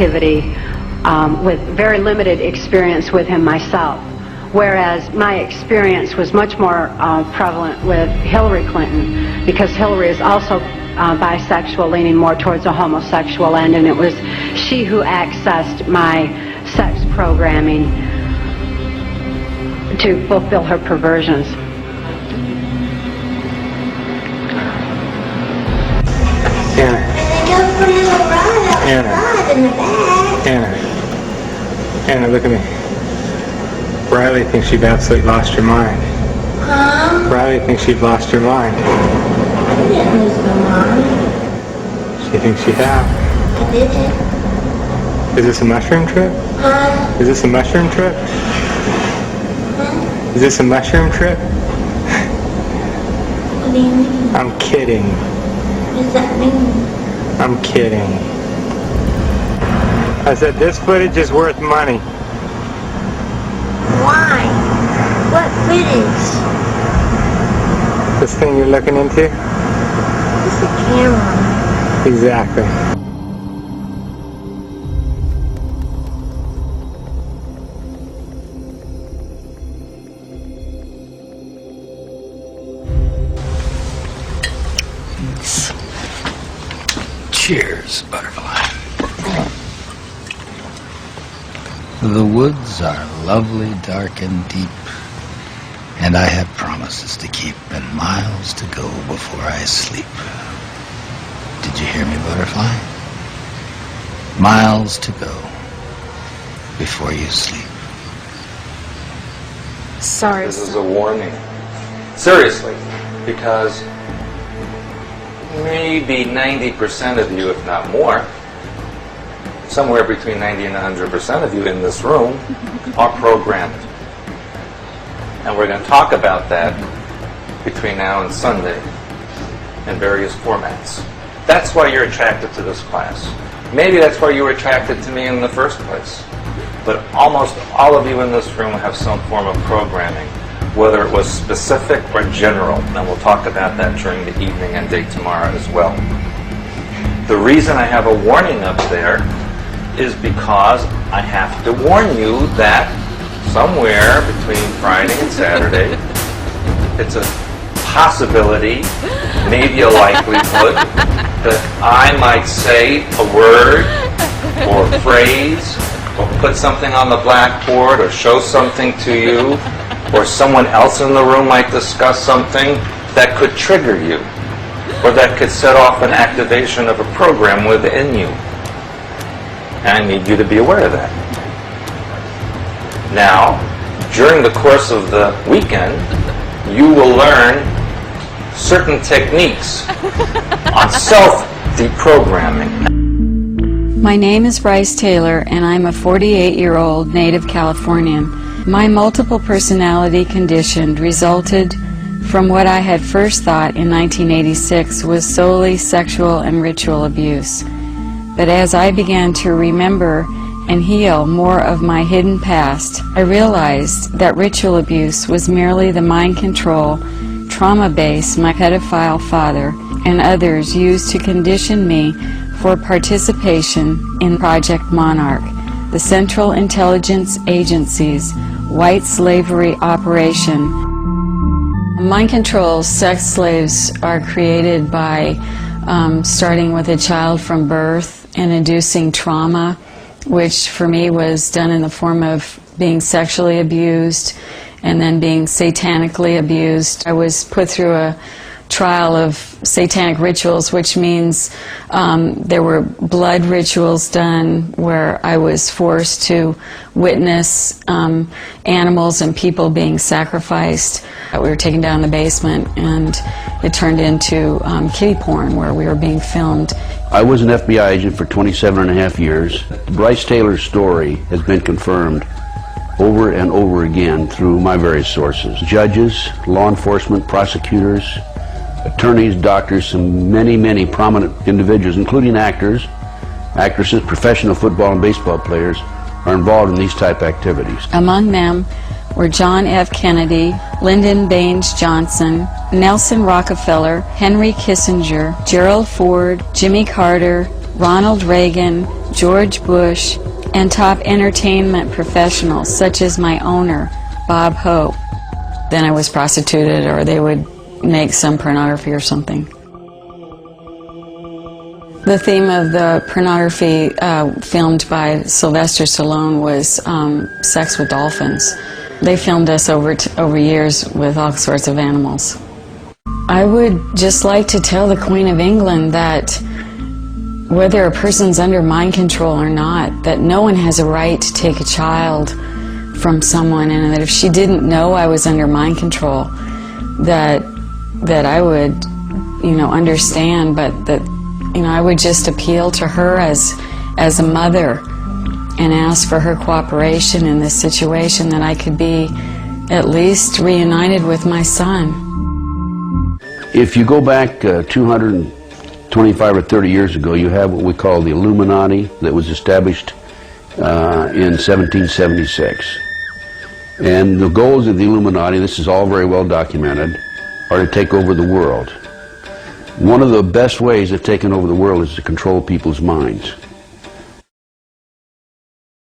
activity with very limited experience with him myself, whereas my experience was much more prevalent with Hillary Clinton, because Hillary is also bisexual, leaning more towards a homosexual end, and it was she who accessed my sex programming to fulfill her perversions. Anna, look at me. Riley thinks you've absolutely lost your mind. Huh? Riley thinks you've lost your mind. I didn't lose my mind. She thinks you have. I didn't. Is this a mushroom trip? Huh? Is this a mushroom trip? Huh? Is this a mushroom trip? What do you mean? I'm kidding. What does that mean? I'm kidding. I said this footage is worth money. Why? What footage? This thing you're looking into? It's a camera. Exactly. Cheers, butterfly. The woods are lovely, dark and deep, and I have promises to keep and miles to go before I sleep. Did you hear me, butterfly? Miles to go before you sleep. Sorry. This is a warning. Seriously, because maybe 90% of you, if not more, somewhere between 90 and 100% of you in this room are programmed. And we're going to talk about that between now and Sunday in various formats. That's why you're attracted to this class. Maybe that's why you were attracted to me in the first place. But almost all of you in this room have some form of programming, whether it was specific or general. And we'll talk about that during the evening and day tomorrow as well. The reason I have a warning up there is because I have to warn you that somewhere between Friday and Saturday, it's a possibility, maybe a likelihood, that I might say a word or a phrase or put something on the blackboard or show something to you, or someone else in the room might discuss something that could trigger you or that could set off an activation of a program within you. And I need you to be aware of that. Now, during the course of the weekend, you will learn certain techniques on self-deprogramming. My name is Bryce Taylor, and I'm a 48-year-old native Californian. My multiple personality condition resulted from what I had first thought in 1986 was solely sexual and ritual abuse. But as I began to remember and heal more of my hidden past, I realized that ritual abuse was merely the mind control, trauma base my pedophile father and others used to condition me for participation in Project Monarch, the Central Intelligence Agency's white slavery operation. Mind control sex slaves are created by starting with a child from birth and inducing trauma, which for me was done in the form of being sexually abused and then being satanically abused. I was put through a trial of satanic rituals, which means there were blood rituals done where I was forced to witness animals and people being sacrificed. We were taken down the basement and it turned into kiddie porn where we were being filmed. I was an FBI agent for 27.5 years. Bryce Taylor's story has been confirmed over and over again through my various sources. Judges, law enforcement, prosecutors, attorneys, doctors, and many, many prominent individuals, including actors, actresses, professional football and baseball players, are involved in these type activities. Among them were John F. Kennedy, Lyndon Baines Johnson, Nelson Rockefeller, Henry Kissinger, Gerald Ford, Jimmy Carter, Ronald Reagan, George Bush, and top entertainment professionals such as my owner, Bob Hope. Then I was prostituted, or they would make some pornography or something. The theme of the pornography filmed by Sylvester Stallone was sex with dolphins. They filmed us over years with all sorts of animals. I would just like to tell the Queen of England that whether a person's under mind control or not, that no one has a right to take a child from someone, and that if she didn't know I was under mind control, that I would, understand, but that, I would just appeal to her as a mother and ask for her cooperation in this situation, that I could be at least reunited with my son. If you go back 225 or 30 years ago, you have what we call the Illuminati that was established in 1776. And the goals of the Illuminati, this is all very well documented, are to take over the world. One of the best ways of taking over the world is to control people's minds.